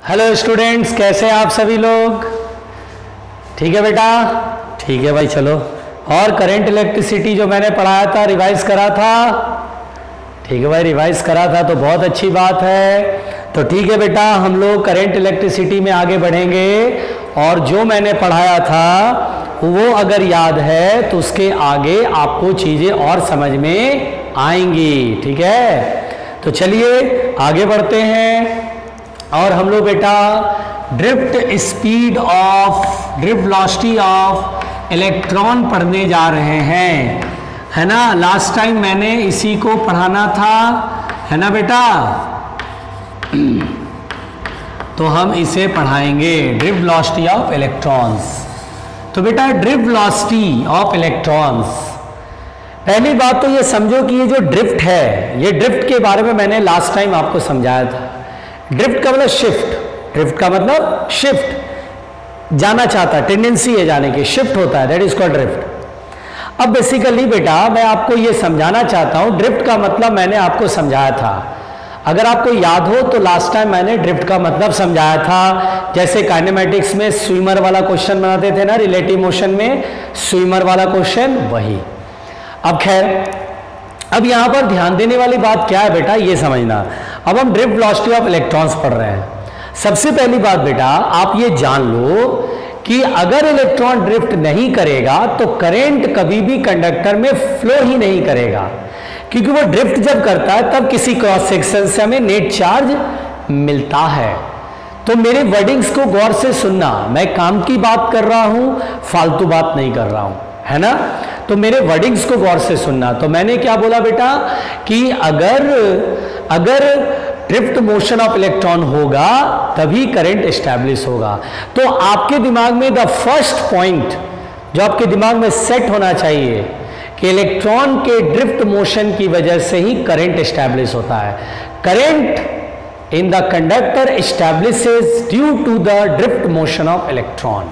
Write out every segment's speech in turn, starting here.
Hello students, कैसे हैं आप सभी लोग? ठीक है बेटा, ठीक है भाई। चलो, और करंट इलेक्ट्रिसिटी जो मैंने पढ़ाया था, रिवाइज करा था? ठीक है भाई, रिवाइज करा था तो बहुत अच्छी बात है। तो ठीक है बेटा, हम लोग करंट इलेक्ट्रिसिटी में आगे बढ़ेंगे और जो मैंने पढ़ाया था वो अगर याद है तो उसके आगे आपको चीज़ें और समझ में आएंगी। ठीक है, तो चलिए आगे बढ़ते हैं और हम लोग बेटा drift speed of drift velocity of electron पढ़ने जा रहे हैं, है ना। लास्ट टाइम मैंने इसी को पढ़ाना था, है ना बेटा। तो हम इसे पढ़ाएंगे, ड्रिफ्ट वेलोसिटी ऑफ इलेक्ट्रॉन्स। तो बेटा ड्रिफ्ट वेलोसिटी ऑफ इलेक्ट्रॉन्स, पहली बात तो ये समझो कि ये जो ड्रिफ्ट है, ये ड्रिफ्ट के बारे में मैंने लास्ट टाइम आपको समझाया था। ड्रिफ्ट का मतलब शिफ्ट, ड्रिफ्ट का मतलब शिफ्ट, जाना चाहता, टेंडेंसी है जाने की, शिफ्ट होता है, दैट इज कॉल्ड ड्रिफ्ट। अब बेसिकली बेटा मैं आपको ये समझाना चाहता हूं, ड्रिफ्ट का मतलब मैंने आपको समझाया था। अगर आपको याद हो तो लास्ट टाइम मैंने ड्रिफ्ट का मतलब समझाया था। जैसे काइनेमेटिक्स में स्विमर वाला क्वेश्चन बनाते थे ना, रिलेटिव मोशन में स्विमर वाला क्वेश्चन, वही। अब खैर, अब यहां पर ध्यान देने वाली बात क्या है बेटा, ये समझना। अब हम ड्रिफ्ट वेलोसिटी ऑफ इलेक्ट्रॉन्स पढ़ रहे हैं। सबसे पहली बात बेटा आप ये जान लो कि अगर इलेक्ट्रॉन ड्रिफ्ट नहीं करेगा तो करंट कभी भी कंडक्टर में फ्लो ही नहीं करेगा, क्योंकि वो ड्रिफ्ट जब करता है तब किसी क्रॉस सेक्शन से हमें नेट चार्ज मिलता है। तो मेरे वर्डिंग्स को गौर से सुनना, मैं काम की बात कर रहा हूं, फालतू बात नहीं कर रहा हूं, है ना। तो मेरे वर्डिंग्स को गौर से सुनना। तो मैंने क्या बोला बेटा कि अगर ड्रिफ्ट मोशन ऑफ इलेक्ट्रॉन होगा तभी करंट एस्टैब्लिश होगा। तो आपके दिमाग में द फर्स्ट पॉइंट जो आपके दिमाग में सेट होना चाहिए कि इलेक्ट्रॉन के ड्रिफ्ट मोशन की वजह से ही करंट एस्टैब्लिश होता है। Current in the conductor establishes due to the drift motion of electron.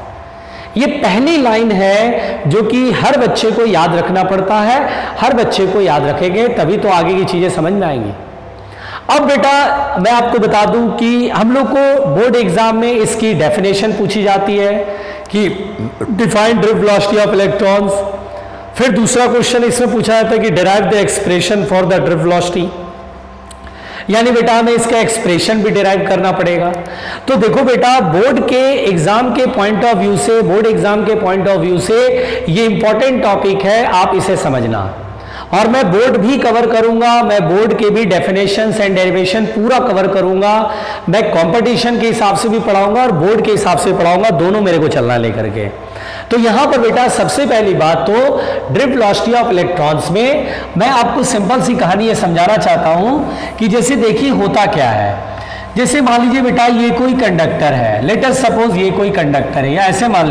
ये पहली लाइन है जो कि हर बच्चे को याद रखना पड़ता है। हर बच्चे को याद रखेंगे तभी तो आगे की चीजें समझ में आएंगी। अब बेटा मैं आपको बता दूं कि हम लोग को बोर्ड एग्जाम में इसकी डेफिनेशन पूछी जाती है कि define drift velocity of electrons. फिर दूसरा क्वेश्चन इसमें पूछा जाता है कि derive the expression for the drift velocity, यानी बेटा हमें इसका एक्सप्रेशन भी डिराइव करना पड़ेगा। तो देखो बेटा बोर्ड के एग्जाम के पॉइंट ऑफ व्यू से, बोर्ड एग्जाम के पॉइंट ऑफ व्यू से ये इंपॉर्टेंट टॉपिक है, आप इसे समझना। और मैं बोर्ड भी कवर करूंगा, मैं बोर्ड के भी डेफिनेशंस एंड डेरिवेशन पूरा कवर करूंगा। मैं कंपटीशन के हिसाब से भी पढ़ाऊंगा और बोर्ड के हिसाब से पढ़ाऊंगा, दोनों मेरे को चलना लेकर के। तो यहां पर बेटा सबसे पहली बात तो ड्रिफ्ट वेलोसिटी ऑफ इलेक्ट्रॉन्स में मैं आपको सिंपल सी कहानी ये समझाना चाहता हूं कि जैसे देखिए होता क्या है। जैसे मान लीजिए बेटा ये कोई कंडक्टर है, लेट अस सपोज ये कोई कंडक्टर है, या ऐसे मान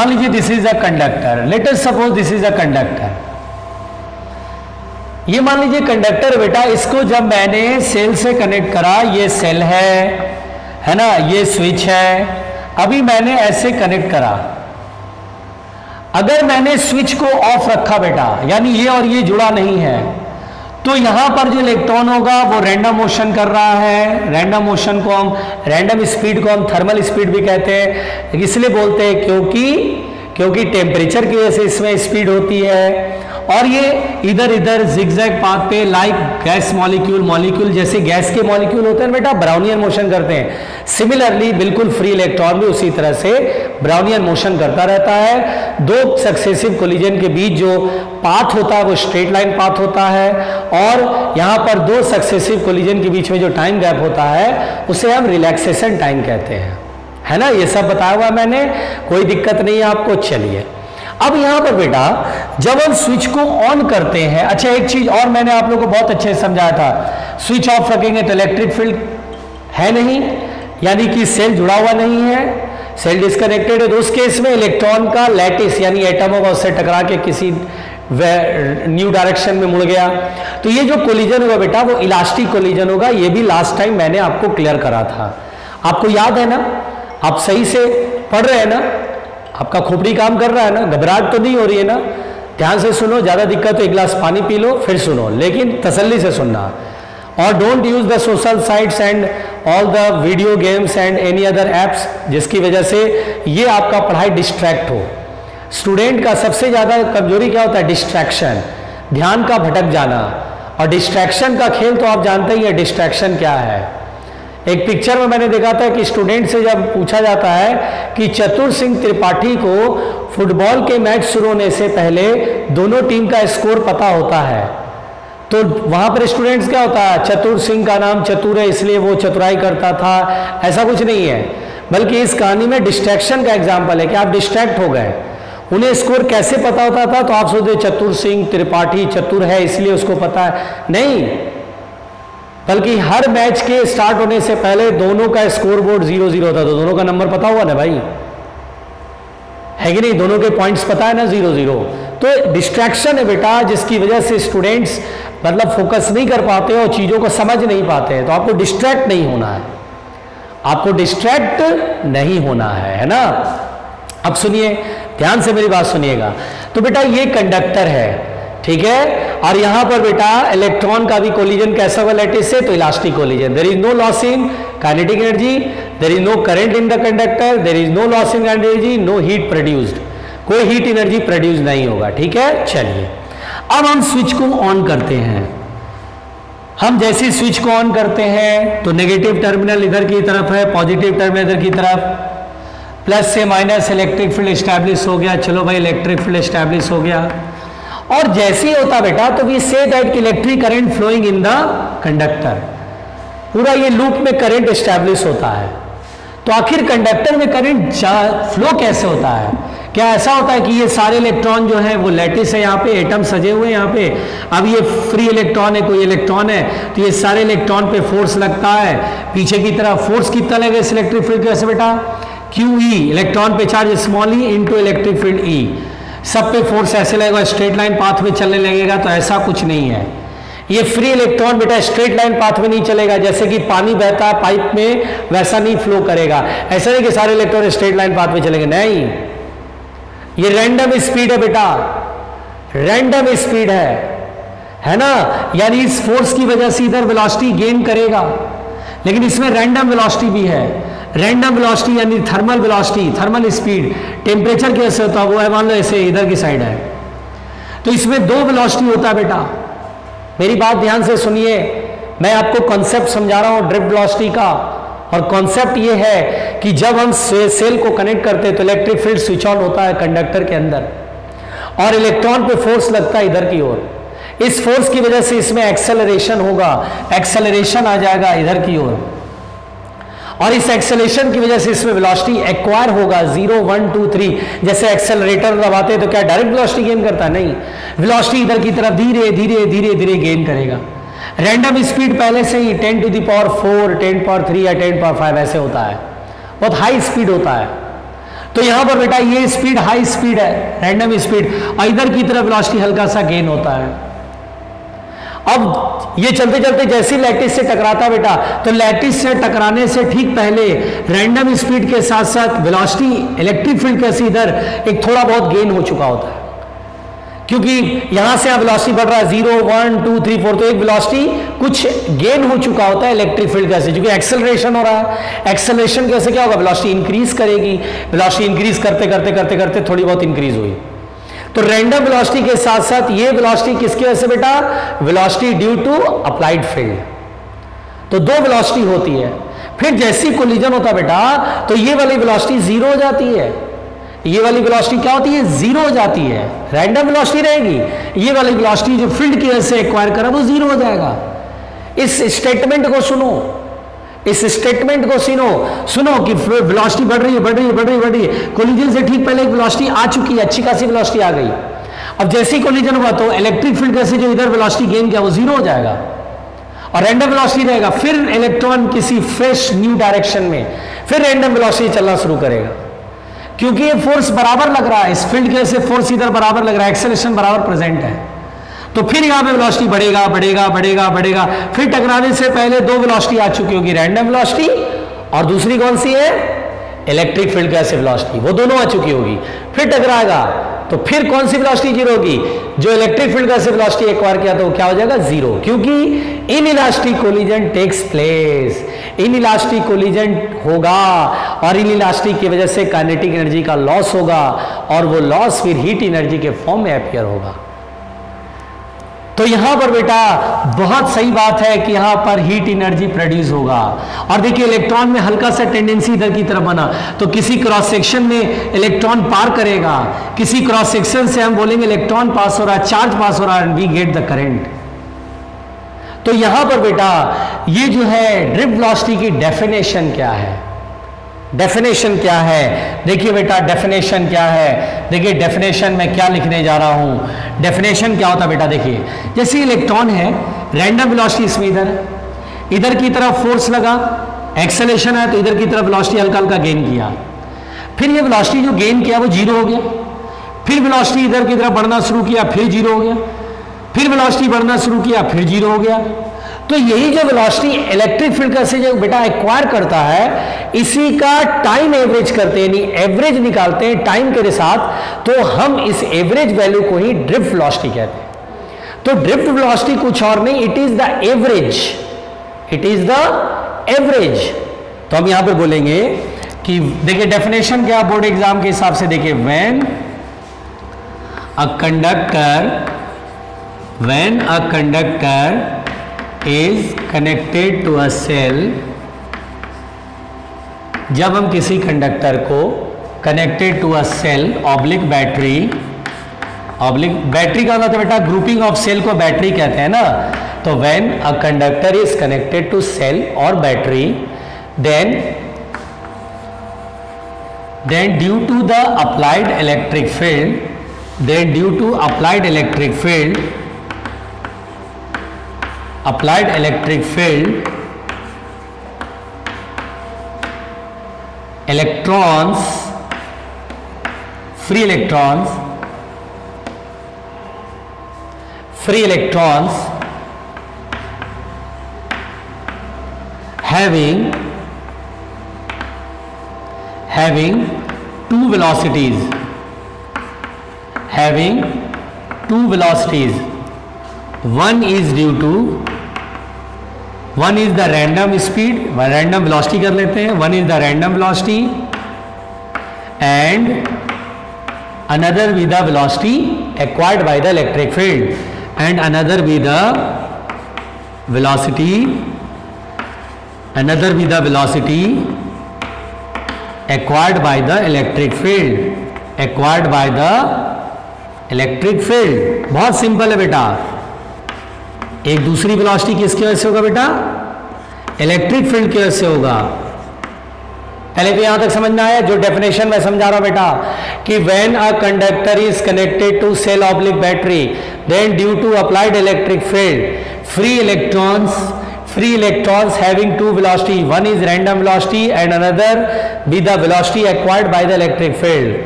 लीजिए this is a conductor, late us suppose this is a conductor. ये मान लीजिए कंडक्टर बेटा, इसको जब मैंने सेल से कनेक्ट करा, ये सेल है ना, ये स्विच है। अभी मैंने ऐसे कनेक्ट करा, अगर मैंने स्विच को ऑफ रखा बेटा, यानी ये और ये जुड़ा नहीं है, तो यहां पर जो इलेक्ट्रॉन होगा वो रैंडम मोशन कर रहा है। रैंडम मोशन को हम, रैंडम स्पीड को हम थर्मल स्पीड भी कहते हैं। इसलिए बोलते हैं क्योंकि टेम्परेचर की वजह से इसमें स्पीड होती है। और ये इधर इधर जिगजैग पाथ पे लाइक गैस मॉलिक्यूल जैसे गैस के मॉलिक्यूल होते हैं बेटा, ब्राउनियन मोशन करते हैं। सिमिलरली बिल्कुल फ्री इलेक्ट्रॉन भी उसी तरह से ब्राउनियन मोशन करता रहता है। दो सक्सेसिव कोलिजन के बीच जो पाथ होता है वो स्ट्रेट लाइन पाथ होता है, और यहाँ पर दो सक्सेसिव कोलिजन के बीच में जो टाइम गैप होता है उसे हम रिलैक्सेशन टाइम कहते हैं, है ना। ये सब बताया हुआ मैंने, कोई दिक्कत नहीं है आपको। चलिए अब यहां पर बेटा जब हम स्विच को ऑन करते हैं, अच्छा एक चीज और मैंने आप लोगों को बहुत अच्छे से समझाया था, स्विच ऑफ रखेंगे तो इलेक्ट्रिक फील्ड है नहीं, यानी कि सेल जुड़ा हुआ नहीं है, सेल डिस्कनेक्टेड है। तो उस केस में इलेक्ट्रॉन का लैटिस यानी एटम होगा, उससे टकरा के किसी न्यू डायरेक्शन में मुड़ गया। तो ये जो कोलिजन होगा बेटा वो इलास्टिक कोलिजन होगा। ये भी लास्ट टाइम मैंने आपको क्लियर करा था, आपको याद है ना, आप सही से पढ़ रहे हैं ना, आपका खोपड़ी काम कर रहा है ना, घबराहट तो नहीं हो रही है ना। ध्यान से सुनो, ज्यादा दिक्कत तो एक गिलास पानी पी लो फिर सुनो, लेकिन तसल्ली से सुनना। और don't use the social sites and all the video games and any other apps, जिसकी वजह से ये आपका पढ़ाई डिस्ट्रैक्ट हो। स्टूडेंट का सबसे ज्यादा कमजोरी क्या होता है? डिस्ट्रैक्शन, ध्यान का भटक जाना। और डिस्ट्रैक्शन का खेल तो आप जानते ही हैं डिस्ट्रैक्शन क्या है। एक पिक्चर में मैंने देखा था कि स्टूडेंट से जब पूछा जाता है कि चतुर सिंह त्रिपाठी को फुटबॉल के मैच शुरू होने से पहले दोनों टीम का स्कोर पता होता है, तो वहां पर स्टूडेंट्स क्या होता है? चतुर सिंह का नाम चतुर है इसलिए वो चतुराई करता था, ऐसा कुछ नहीं है। बल्कि इस कहानी में डिस्ट्रैक्शन का एग्जाम्पल है कि आप डिस्ट्रैक्ट हो गए। उन्हें स्कोर कैसे पता होता था? तो आप सोचते चतुर सिंह त्रिपाठी चतुर है इसलिए उसको पता है, नहीं, बल्कि हर मैच के स्टार्ट होने से पहले दोनों का स्कोर बोर्ड 0-0 होता, तो दोनों का नंबर पता हुआ ना भाई, है कि नहीं? दोनों के पॉइंट्स पता है ना, 0-0। तो डिस्ट्रैक्शन है बेटा, जिसकी वजह से स्टूडेंट्स मतलब फोकस नहीं कर पाते और चीजों को समझ नहीं पाते हैं। तो आपको डिस्ट्रैक्ट नहीं होना है, आपको डिस्ट्रैक्ट नहीं होना है ना। अब सुनिए, ध्यान से मेरी बात सुनिएगा। तो बेटा ये कंडक्टर है, ठीक है, और यहां पर बेटा इलेक्ट्रॉन का भी कोलिजन कैसा हुआ लैटिस से? तो elastic collision. There is no loss in kinetic energy, there is no current in the conductor, there is no loss in energy, no heat produced, कोई हीट एनर्जी प्रोड्यूस नहीं होगा, ठीक है। चलिए अब हम स्विच को ऑन करते हैं। हम जैसे स्विच को ऑन करते हैं तो नेगेटिव टर्मिनल इधर की तरफ है, पॉजिटिव टर्मिनल इधर की तरफ, प्लस से माइनस इलेक्ट्रिक फील्ड एस्टैब्लिश हो गया। चलो भाई इलेक्ट्रिक फील्ड एस्टैब्लिश हो गया। और जैसे ही होता बेटा तो वी से दैट कि electric current flowing in the conductor, पूरा ये लूप में करंट एस्टैब्लिश होता है। तो आखिर कंडक्टर में करंट फ्लो कैसे होता है? क्या ऐसा होता है कि ये सारे इलेक्ट्रॉन जो है वो लैटिस है, यहाँ पे एटम सजे हुए हैं यहाँ पे, अब ये फ्री इलेक्ट्रॉन है, कोई इलेक्ट्रॉन है, तो ये सारे इलेक्ट्रॉन पे फोर्स लगता है पीछे की तरफ। फोर्स कितना लगेगा इस इलेक्ट्रिक फील्ड कैसे बेटा? QE, इलेक्ट्रॉन पे charge small E into electric field E, सब पे फोर्स ऐसे लगेगा, स्ट्रेट लाइन पाथ में चलने लगेगा। तो ऐसा कुछ नहीं है, ये फ्री इलेक्ट्रॉन बेटा स्ट्रेट लाइन पाथ में नहीं चलेगा, जैसे कि पानी बहता है पाइप में वैसा नहीं फ्लो करेगा। ऐसा नहीं कि सारे इलेक्ट्रॉन स्ट्रेट लाइन पाथ में चलेंगे, नहीं, ये रैंडम स्पीड है बेटा, रैंडम स्पीड है ना। यानी इस फोर्स की वजह से इधर वेलोसिटी गेन करेगा, लेकिन इसमें रैंडम वेलोसिटी भी है। रैंडम वेलोसिटी यानी thermal velocity, thermal speed, temperature कैसे होता है वो है, मान लो ऐसे इधर की साइड है, तो इसमें दो वेलोसिटी होता है बेटा। मेरी बात ध्यान से सुनिए, मैं आपको कॉन्सेप्ट समझा रहा हूं ड्रिफ्ट वेलोसिटी का। और कॉन्सेप्ट ये है कि जब हम सेल को कनेक्ट करते हैं तो इलेक्ट्रिक फील्ड स्विच ऑन होता है कंडक्टर के अंदर, और इलेक्ट्रॉन पे फोर्स लगता है इधर की ओर। इस फोर्स की वजह से इसमें एक्सेलरेशन होगा, एक्सेलरेशन आ जाएगा इधर की ओर, और इस एक्सेलरेशन की वजह से इसमें वेलोसिटी एक्वायर होगा 0, 1, 2, 3। जैसे एक्सेलरेटर दबाते हैं तो क्या डायरेक्ट वेलोसिटी गेन करता है? नहीं, वेलोसिटी इधर की तरफ धीरे धीरे धीरे धीरे गेन करेगा। रैंडम स्पीड पहले से ही 10 to the power 4, 10 power 3 या 10 power 5 ऐसे होता है, बहुत हाई स्पीड होता है। तो यहां पर बेटा ये स्पीड हाई स्पीड है, रैंडम स्पीड, और इधर की तरफ वेलोसिटी हल्का सा गेन होता है। अब ये चलते चलते जैसे लैटिस से टकराता बेटा, तो लैटिस से टकराने से ठीक पहले रैंडम स्पीड के साथ साथ वेलोसिटी इलेक्ट्रिक फील्ड कैसे इधर एक थोड़ा बहुत गेन हो चुका होता है, क्योंकि यहां से अब वेलोसिटी बढ़ रहा है 0, 1, 2, 3, 4, तो एक वेलोसिटी कुछ गेन हो चुका होता है इलेक्ट्रिक फील्ड कैसे, क्योंकि एक्सेलरेशन हो रहा है। एक्सेलरेशन कैसे क्या होगा? वेलोसिटी इंक्रीज करेगी, वेलोसिटी इंक्रीज करते करते करते करते थोड़ी बहुत इंक्रीज हुई। तो रैंडम वेलोसिटी के साथ साथ ये वेलोसिटी किसकी वजह से बेटा? Velocity due to applied field. तो दो वेलोसिटी होती है। फिर जैसी कोलिजन होता है बेटा तो ये वाली वेलोसिटी जीरो हो जाती है, ये वाली वेलोसिटी क्या होती है? जीरो हो जाती है। रैंडम वेलोसिटी रहेगी, ये वाली वेलोसिटी जो फील्ड की वजह से एक्वायर करा वो जीरो हो जाएगा। इस स्टेटमेंट को सुनो, इस स्टेटमेंट को सुनो कि वेलोसिटी बढ़ रही है, बढ़ रही है, बढ़ रही है, बढ़ रही है। कोलिजन से ठीक पहले एक वेलोसिटी आ चुकी है, अच्छी खासी वेलोसिटी आ गई। अब जैसे ही कोलिजन हुआ तो इलेक्ट्रिक फील्ड कैसे जो इधर वेलोसिटी गेन किया वो जीरो हो जाएगा और रैंडम वेलोसिटी रहेगा। फिर इलेक्ट्रॉन किसी फ्रेश न्यू डायरेक्शन में फिर रैंडम वेलोसिटी चलना शुरू करेगा, क्योंकि ये फोर्स बराबर लग रहा है, इस फील्ड की वजह से फोर्स इधर बराबर लग रहा है, एक्सेलरेशन बराबर प्रेजेंट है। तो फिर यहां पे वेलोसिटी बढ़ेगा बढ़ेगा बढ़ेगा बढ़ेगा। फिर टकराने से पहले दो वेलोसिटी आ चुकी होगी, रैंडम वेलोसिटी और दूसरी कौन सी है? इलेक्ट्रिक फील्ड की वजह से वेलोसिटी, वो दोनों आ चुकी होगी। फिर टकराएगा, तो फिर कौन सी वेलोसिटी जीरो होगी? जो इलेक्ट्रिक फील्ड का से वेलोसिटी एक्वायर किया तो क्या हो जाएगा? जीरो, क्योंकि inelastic collision takes place, inelastic collision होगा और इनइलास्टिक की वजह से काइनेटिक एनर्जी का लॉस होगा और वो लॉस फिर हीट एनर्जी के फॉर्म में अपीयर होगा। तो यहां पर बेटा बहुत सही बात है कि यहां पर हीट एनर्जी प्रोड्यूस होगा। और देखिए इलेक्ट्रॉन में हल्का सा टेंडेंसी इधर की तरफ बना, तो किसी क्रॉस सेक्शन में इलेक्ट्रॉन पार करेगा, किसी क्रॉस सेक्शन से हम बोलेंगे इलेक्ट्रॉन पास हो रहा है, चार्ज पास हो रहा है, वी गेट द करंट। तो यहां पर बेटा ये जो है ड्रिफ्ट वेलोसिटी की डेफिनेशन क्या है? डेफिनेशन क्या है? देखिए बेटा डेफिनेशन क्या है, देखिए डेफिनेशन में क्या लिखने जा रहा हूं। डेफिनेशन क्या होता है बेटा? देखिए जैसे इलेक्ट्रॉन है, रैंडम वेलोसिटी इसमें इधर की तरफ फोर्स लगा, एक्सेलेरेशन है तो इधर की तरफ वेलोसिटी हल्का हल्का गेन किया, फिर ये वेलोसिटी जो गेन किया वो जीरो हो गया, फिर वेलोसिटी इधर की तरफ बढ़ना शुरू किया, फिर जीरो हो गया, फिर वेलोसिटी बढ़ना शुरू किया, फिर जीरो हो गया। तो यही जो वेलोसिटी इलेक्ट्रिक फील्ड का से जो बेटा एक्वायर करता है, इसी का टाइम एवरेज करते हैं, यानी एवरेज निकालते हैं टाइम के साथ, तो हम इस एवरेज वैल्यू को ही ड्रिफ्ट वेलोसिटी कहते हैं। तो ड्रिफ्ट वेलोसिटी कुछ और नहीं, it is the average, it is the average. तो हम यहां पर बोलेंगे कि देखिए डेफिनेशन क्या बोर्ड एग्जाम के हिसाब से, देखिए when a conductor is connected to a cell, जब हम किसी कंडक्टर को connected to a cell oblique battery, oblique battery का मतलब बेटा ग्रुपिंग ऑफ सेल को बैटरी कहते हैं ना, तो when a conductor is connected to cell और battery, then due to the applied electric field, then due to applied electric field electrons, free electrons having two velocities, one is the random speed, random velocity कर लेते हैं, one is the random velocity and another with the velocity acquired by the electric field, and another with the velocity acquired by the electric field, बहुत simple है बेटा। एक दूसरी velocity किसकी वजह से होगा बेटा? इलेक्ट्रिक फील्ड की वजह से होगा। पहले तो यहां तक समझ में आया? जो डेफिनेशन मैं समझा रहा हूं बेटा कि when a conductor is connected to cell oblique battery, then due to applied electric field free electrons having two velocity, one is random velocity and another with the velocity acquired by the electric field,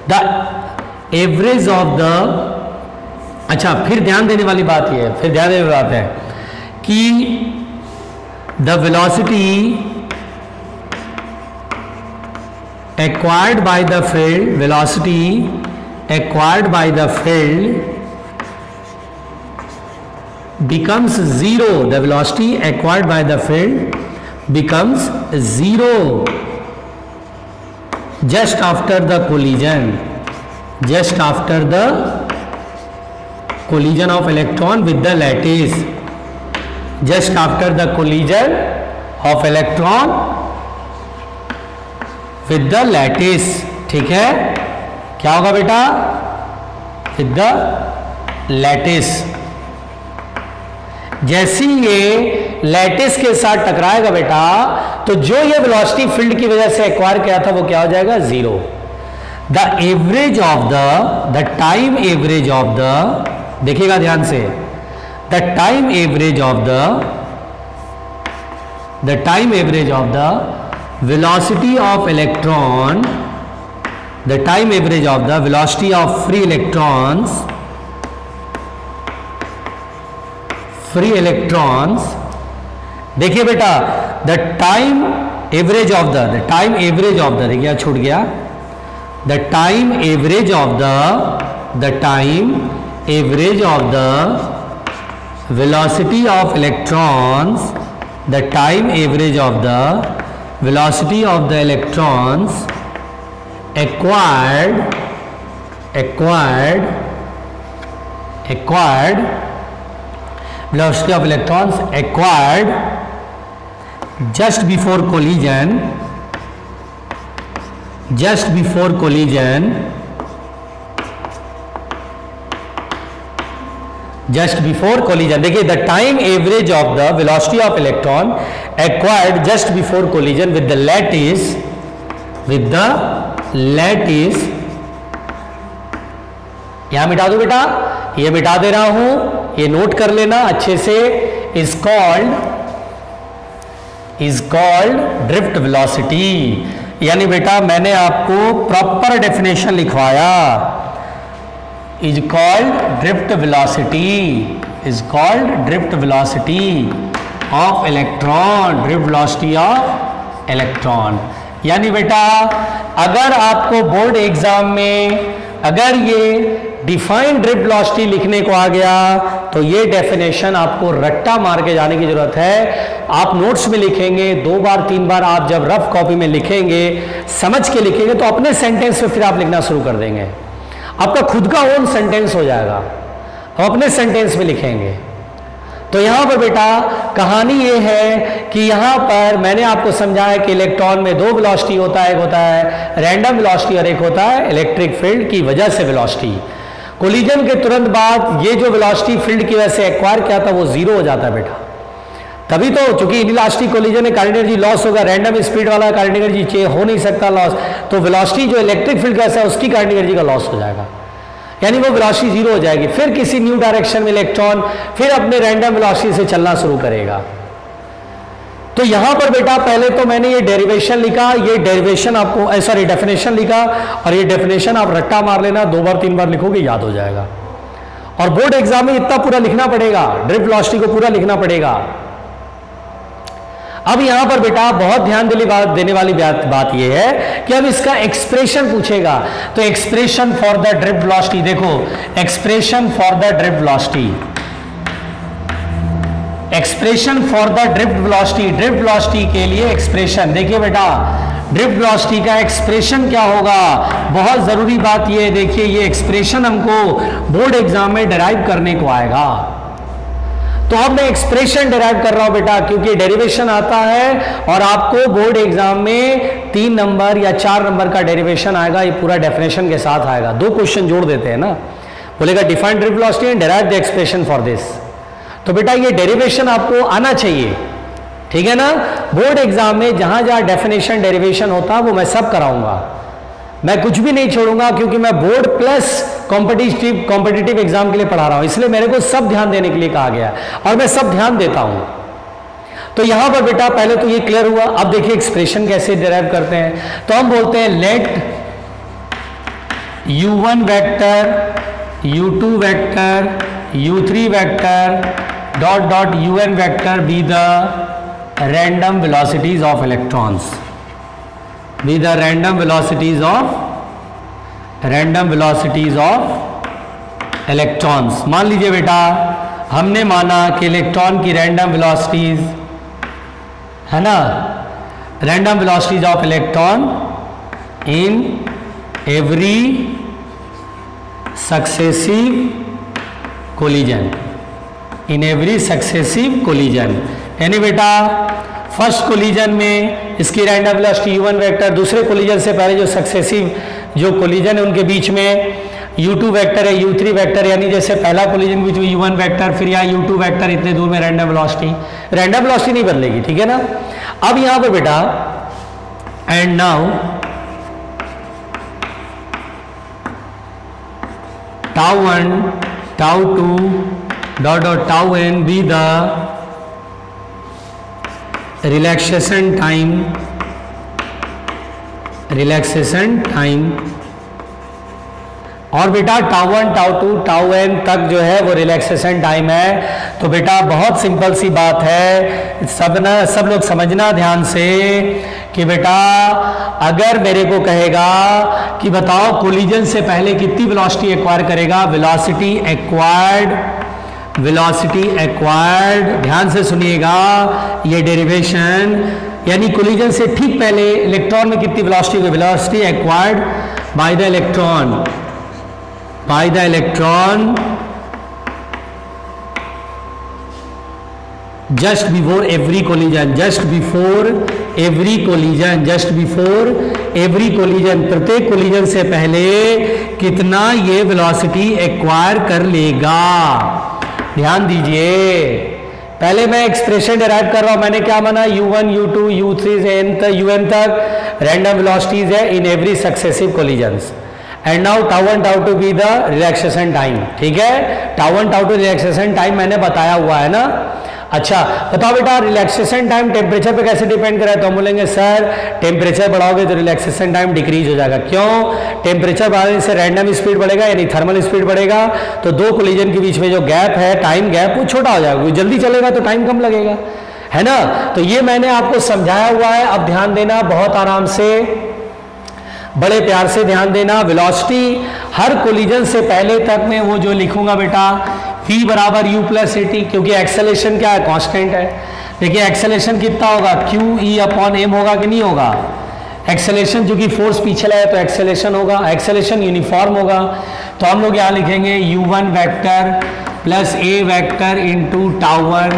the average of the, अच्छा फिर ध्यान देने वाली बात ये है, फिर ध्यान देने वाली बात है कि the velocity acquired by the field becomes zero, the velocity acquired by the field becomes zero just after the collision of electron with the lattice, just after the collision of electron with the lattice। ठीक है, क्या होगा बेटा? with the lattice। जैसी ये lattice के साथ टकराएगा बेटा, तो जो ये वेलोसिटी फील्ड की वजह से एक्वायर किया था वो क्या हो जाएगा? Zero. The average of the time average of the, देखिएगा ध्यान से, the time average of the velocity of electron, the time average of the velocity of free electrons, देखिए बेटा the time average of the, देखिए छूट गया, the time average of the the time average of the velocity of electrons, the time average of the velocity of the electrons acquired velocity of electrons acquired just before collision, देखिए the time average of the velocity of electron acquired just before collision with the lattice, यहां मिटा दो बेटा, ये मिटा दे रहा हूं, ये नोट कर लेना अच्छे से, इज कॉल्ड ड्रिफ्ट वेलोसिटी। यानी बेटा मैंने आपको प्रॉपर डेफिनेशन लिखवाया, is called drift velocity of electron, drift velocity of electron. यानी बेटा अगर आपको बोर्ड एग्जाम में अगर ये डिफाइंड ड्रिफ्ट वेलोसिटी लिखने को आ गया तो ये डेफिनेशन आपको रट्टा मार के जाने की जरूरत है। आप नोट्स में लिखेंगे, 2 बार 3 बार आप जब रफ कॉपी में लिखेंगे, समझ के लिखेंगे तो अपने सेंटेंस में फिर आप लिखना शुरू कर देंगे, आपका खुद का ओन सेंटेंस हो जाएगा, आप अपने सेंटेंस में लिखेंगे। तो यहां पर बेटा कहानी ये है कि यहां पर मैंने आपको समझाया कि इलेक्ट्रॉन में 2 वेलोसिटी होता है, एक होता है रैंडम वेलोसिटी और एक होता है इलेक्ट्रिक फील्ड की वजह से वेलोसिटी। कोलिजन के तुरंत बाद ये जो वेलोसिटी फील्ड की वजह से एक्वायर किया था वो 0 हो जाता है बेटा, तभी तो चूंकि इनइलास्टिक कोलिजन में काइनेटिक एनर्जी लॉस होगा, रैंडम स्पीड वाला काइनेटिक एनर्जी हो नहीं सकता लॉस, तो वेलोसिटी जो इलेक्ट्रिक फील्ड का है उसकी काइनेटिक एनर्जी का लॉस हो जाएगा, यानी वो वेलोसिटी 0 हो जाएगी। फिर किसी न्यू डायरेक्शन में इलेक्ट्रॉन फिर अपने रैंडम वेलोसिटी से चलना शुरू करेगा। तो यहां पर बेटा पहले तो मैंने ये डेरिवेशन लिखा, ये डेरिवेशन आपको सॉरी डेफिनेशन लिखा, और ये डेफिनेशन आप रट्टा मार लेना, 2 बार 3 बार लिखोगे याद हो जाएगा। और बोर्ड एग्जाम में इतना पूरा लिखना पड़ेगा, ड्रिफ्ट वेलोसिटी को पूरा लिखना पड़ेगा। अब यहां पर बेटा बहुत ध्यान देने वाली बात यह है कि अब इसका एक्सप्रेशन पूछेगा, तो expression for the drift velocity, देखो expression for the drift velocity, expression for the drift velocity, drift velocity के लिए एक्सप्रेशन। देखिए बेटा ड्रिफ्ट वेलोसिटी का एक्सप्रेशन क्या होगा, बहुत जरूरी बात यह है, देखिए ये एक्सप्रेशन हमको बोर्ड एग्जाम में डिराइव करने को आएगा। तो अब मैं एक्सप्रेशन डिराइव कर रहा हूं बेटा, क्योंकि डेरिवेशन आता है और आपको बोर्ड एग्जाम में 3 नंबर या 4 नंबर का डेरिवेशन आएगा, ये पूरा डेफिनेशन के साथ आएगा। 2 क्वेश्चन जोड़ देते हैं ना, बोलेगा define drift velocity and derive the expression for this. तो बेटा ये डेरिवेशन आपको आना चाहिए, ठीक है ना। बोर्ड एग्जाम में जहां जहां डेफिनेशन डेरिवेशन होता है वो मैं सब कराऊंगा, मैं कुछ भी नहीं छोड़ूंगा, क्योंकि मैं बोर्ड प्लस कॉम्पिटिटिव एग्जाम के लिए पढ़ा रहा हूं, इसलिए मेरे को सब ध्यान देने के लिए कहा गया है और मैं सब ध्यान देता हूं। तो यहां पर बेटा पहले तो ये क्लियर हुआ। अब देखिए एक्सप्रेशन कैसे डिराइव करते हैं, तो हम बोलते हैं let u1 vector, u2 vector, u3 vector dot dot un vector be the random velocities of electrons, be the random velocities of electrons। मान लीजिए बेटा हमने माना कि इलेक्ट्रॉन की रैंडम वेलोसिटीज है ना, random velocities of electron in every successive collision, यानी बेटा फर्स्ट कोलिजन में इसकी रैंडम वेलोसिटी u1 वेक्टर, दूसरे कोलिजन से पहले जो सक्सेसिव जो कोलिजन है उनके बीच में u2 वेक्टर है, u3 वेक्टर, यानी जैसे पहला कोलिजन बीच में u1 वेक्टर, फिर यहाँ u2 वेक्टर, इतने दूर में रैंडम वेलोसिटी नहीं बदलेगी, ठीक है ना। अब यहां पर बेटा and now τ1 τ2 dot dot τn be the relaxation time, और बेटा τ1 τ2 τn तक जो है वो रिलैक्सेशन टाइम है। तो बेटा बहुत सिंपल सी बात है, सब लोग समझना ध्यान से कि बेटा अगर मेरे को कहेगा कि बताओ कोलिजन से पहले कितनी वेलोसिटी एक्वायर करेगा, वेलोसिटी एक्वायर्ड, ध्यान से सुनिएगा ये डेरिवेशन, यानी कोलिजन से ठीक पहले इलेक्ट्रॉन में कितनी वेलोसिटी होगी, velocity acquired by the electron just before every collision, प्रत्येक कोलिजन से पहले कितना ये वेलोसिटी एक्वायर कर लेगा। ध्यान दीजिए, पहले मैं एक्सप्रेशन डिराइव कर रहा हूं, मैंने क्या माना, u1 u2 u3 से un तक रैंडम वेलोसिटीज है in every successive collisions. And now τ1 τ2 be the relaxation time. ठीक है, τ1 τ2 रिलैक्सेशन टाइम मैंने बताया हुआ है ना। अच्छा बताओ बेटा रिलैक्सेशन टाइम टेम्परेचर पे कैसे डिपेंड करे, तो हम बोलेंगे सर टेम्परेचर बढ़ाओगे तो रिलैक्सेशन टाइम डिक्रीज हो जाएगा। क्यों, टेम्परेचर बढ़ाने से रैंडम स्पीड बढ़ेगा यानी थर्मल स्पीड बढ़ेगा, तो दो कोलिजन के बीच में जो गैप है, टाइम गैप, वो छोटा हो जाएगा, जल्दी चलेगा तो टाइम कम लगेगा, है ना। तो ये मैंने आपको समझाया हुआ है। अब ध्यान देना बहुत आराम से, बड़े प्यार से ध्यान देना। वेलोसिटी हर कोलिजन से पहले तक में वो जो लिखूंगा बेटा v बराबर u प्लस ए टी, क्योंकि एक्सेलेरेशन क्या है, कांस्टेंट है। देखिए एक्सेलेरेशन कितना होगा, q e अपॉन m होगा कि नहीं होगा। एक्सेलेरेशन जो कि फोर्स पीछे लगा तो एक्सेलेरेशन होगा, एक्सेलेरेशन यूनिफॉर्म होगा, तो हम लोग यहाँ लिखेंगे u1 vector plus a vector into τ1,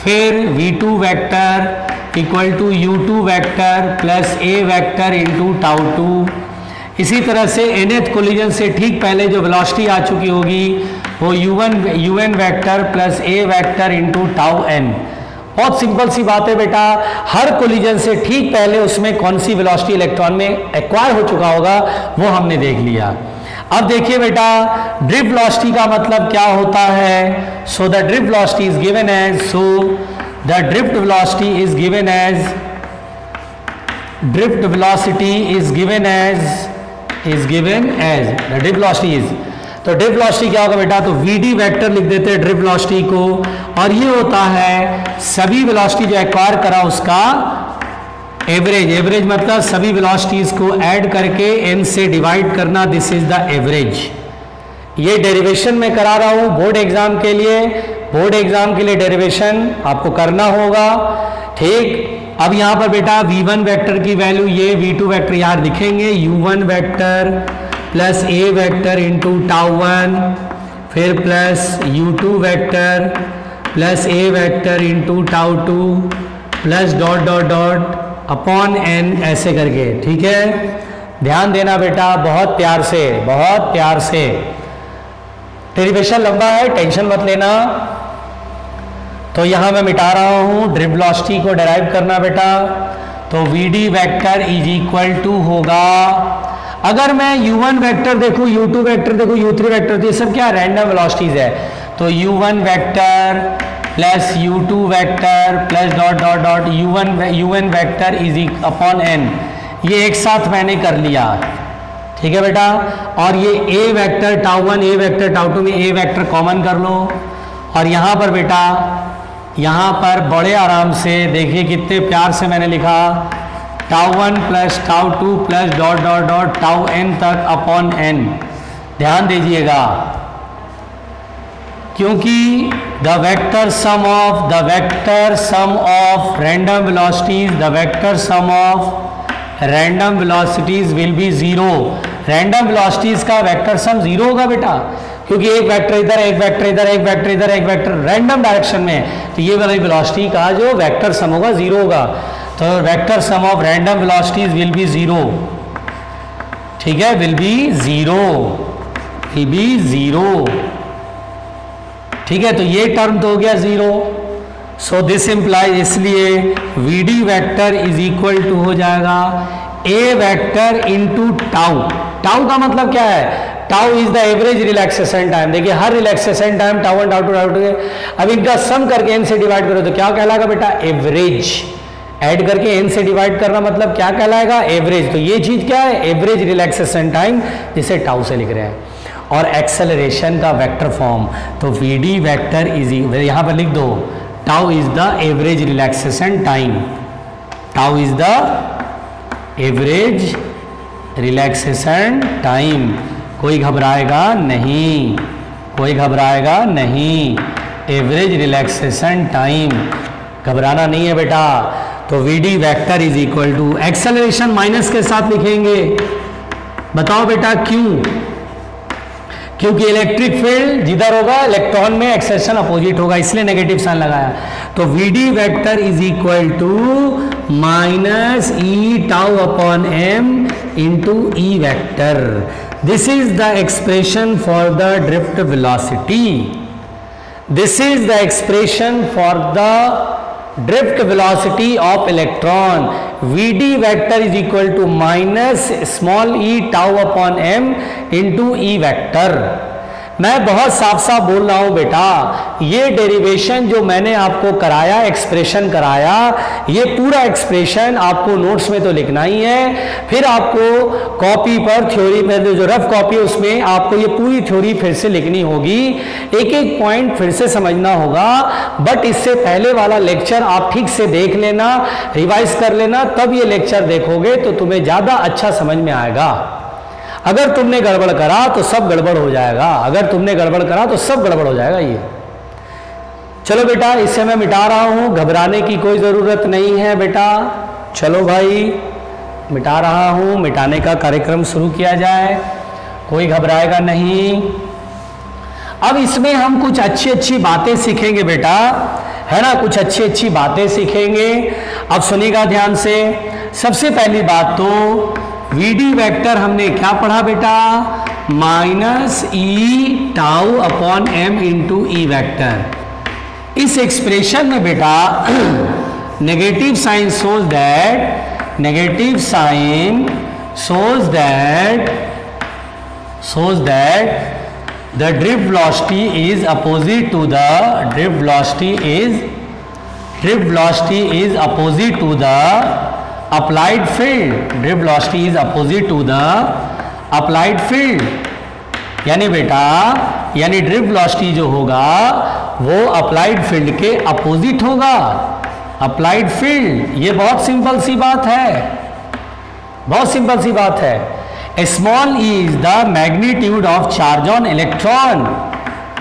फिर v2 vector equal to u2 vector plus a vector into τ2। इसी तरह से nth कोलिजन से ठीक पहले जो वेलोसिटी आ चुकी होगी वो un vector plus a vector into τn। बहुत सिंपल सी बात है बेटा, हर कोलिजन से ठीक पहले उसमें कौन सी वेलोसिटी इलेक्ट्रॉन में एक्वायर हो चुका होगा वो हमने देख लिया। अब देखिए बेटा ड्रिफ्ट वेलोसिटी का मतलब क्या होता है। So the drift velocity is given as, the drift velocity is given as, drift velocity is given as the drift velocity is, तो ड्रिफ्ट वेलोसिटी क्या होगा बेटा, तो vd वेक्टर लिख देते हैं ड्रिफ्ट वेलोसिटी को, और ये होता है सभी वेलोसिटी जो एक्वायर करा उसका एवरेज। एवरेज मतलब सभी वेलोसिटीज को ऐड करके n से डिवाइड करना, दिस इज द एवरेज। ये डेरिवेशन में करा रहा हूं बोर्ड एग्जाम के लिए, बोर्ड एग्जाम के लिए डेरिवेशन आपको करना होगा। ठीक, अब यहां पर बेटा v1 वेक्टर की वैल्यू ये v2 वेक्टर यहाँ लिखेंगे, u1 vector plus a vector into τ1, फिर plus u2 vector plus a vector into τ2 plus dot dot dot upon n, ऐसे करके। ठीक है, ध्यान देना बेटा बहुत प्यार से, बहुत प्यार से। डेरिवेशन लंबा है, टेंशन मत लेना। तो यहां मैं मिटा रहा हूं, ड्रिफ्ट वेलोसिटी को डेराइव करना बेटा, तो vd vector is equal to होगा, अगर मैं u1 वेक्टर देखूं, u2 वेक्टर देखूं, u3 वेक्टर, तो ये सब क्या रैंडम वेलोसिटीज है, तो u1 vector plus u2 vector plus dot dot dot un vector is upon n, ये एक साथ मैंने कर लिया। ठीक है बेटा, और ये a वेक्टर τ1 a वेक्टर τ2 में a वेक्टर कॉमन कर लो, और यहाँ पर बेटा यहाँ पर बड़े आराम से देखिए कितने प्यार से मैंने लिखा, τ1 plus τ2 plus dot dot dot τn तक अपॉन n। ध्यान दीजिएगा क्योंकि the vector sum of random velocities, the vector sum of random velocities will be zero. Random velocities का वेक्टर सम जीरो होगा बेटा, क्योंकि एक वेक्टर इधर, एक वेक्टर इधर, एक वेक्टर इधर, एक वेक्टर रैंडम डायरेक्शन में, तो ये वाली वेलोसिटी का जो वेक्टर सम होगा जीरो होगा। तो vector sum of random velocities will be zero. ठीक है, विल बी जीरो। ठीक है, तो ये टर्म तो हो गया जीरो। सो दिस इंप्लाइज, इसलिए vd vector is equal to हो जाएगा a vector into tau. Tau का मतलब क्या है, tau is the average relaxation time. देखिए हर रिलैक्सेशन टाइम τ1 τ2 τ2, अब इनका सम करके n से डिवाइड करो तो क्या कहलाएगा बेटा, एवरेज। ऐड करके n से डिवाइड करना मतलब क्या कहलाएगा, एवरेज। तो ये चीज क्या है, एवरेज रिलैक्सेशन टाइम, जिसे टाउ से लिख रहे हैं। और एक्सेलरेशन का वेक्टर फॉर्म, तो vd वेक्टर इज, यहां पर लिख दो, tau is the average relaxation time, tau is the average relaxation time, कोई घबराएगा नहीं, कोई घबराएगा नहीं, एवरेज रिलैक्सेशन टाइम, घबराना नहीं है बेटा। तो v d vector is equal to acceleration minus के साथ लिखेंगे, बताओ बेटा क्यों? क्योंकि इलेक्ट्रिक फील्ड जिधर होगा इलेक्ट्रॉन में एक्सेलरेशन अपोजिट होगा, इसलिए नेगेटिव साइन लगाया। तो v d vector is equal to minus e tau upon m into e vector. This is the expression for the drift velocity, this is the expression for the drift velocity of electron. V d vector is equal to minus small e tau upon m into e vector. मैं बहुत साफ साफ बोल रहा हूं बेटा, ये derivation जो मैंने आपको कराया, एक्सप्रेशन कराया, ये पूरा एक्सप्रेशन आपको नोट्स में तो लिखना ही है, फिर आपको कॉपी पर थ्योरी में जो रफ कॉपी है उसमें आपको ये पूरी थ्योरी फिर से लिखनी होगी, एक एक पॉइंट फिर से समझना होगा। बट इससे पहले वाला लेक्चर आप ठीक से देख लेना, रिवाइज कर लेना, तब ये लेक्चर देखोगे तो तुम्हें ज़्यादा अच्छा समझ में आएगा। अगर तुमने गड़बड़ करा तो सब गड़बड़ हो जाएगा, अगर तुमने गड़बड़ करा तो सब गड़बड़ हो जाएगा। ये चलो बेटा, इससे मैं मिटा रहा हूं, घबराने की कोई ज़रूरत नहीं है बेटा। चलो भाई, मिटा रहा हूं, मिटाने का कार्यक्रम शुरू किया जाए, कोई घबराएगा नहीं। अब इसमें हम कुछ अच्छी अच्छी बातें सीखेंगे बेटा, है ना, कुछ अच्छी अच्छी बातें सीखेंगे। अब सुनिएगा ध्यान से। सबसे पहली बात तो वी डी वैक्टर हमने क्या पढ़ा बेटा, minus e tau upon m into e vector. इस एक्सप्रेशन में बेटा negative sign shows that, negative sign shows that the drift velocity is opposite to the drift velocity is opposite to the applied field, drift velocity is opposite to the applied field। यानी बेटा, यानी drift velocity जो होगा वो applied field के opposite होगा, applied field. ये बहुत सिंपल सी बात है, बहुत सिंपल सी बात है। Small e is the magnitude of charge on electron,